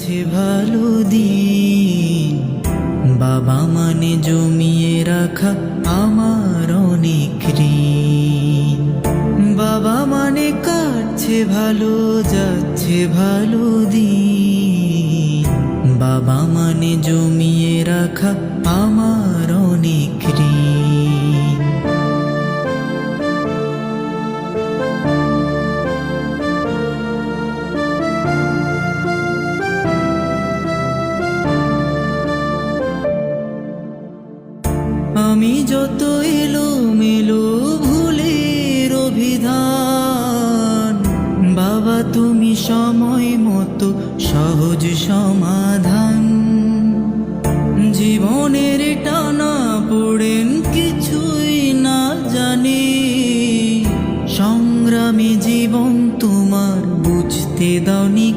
যাচ্ছে ভালো দিন। বাবা মানে জমিয়ে রাখা আমার অনেক ঋণ। বাবা মানে কাটছে ভালো, যাচ্ছে ভালো দিন। বাবা মানে জমিয়ে রাখা আমার অনেক ঋণ। আমি যত এলোমেলো ভুলের অভিধান, বাবা তুমি সময় মতো সহজ সমাধান। জীবনের টানা পড়েন কিছুই না জানি, সংগ্রামী জীবন তোমার বুঝতে দাওনি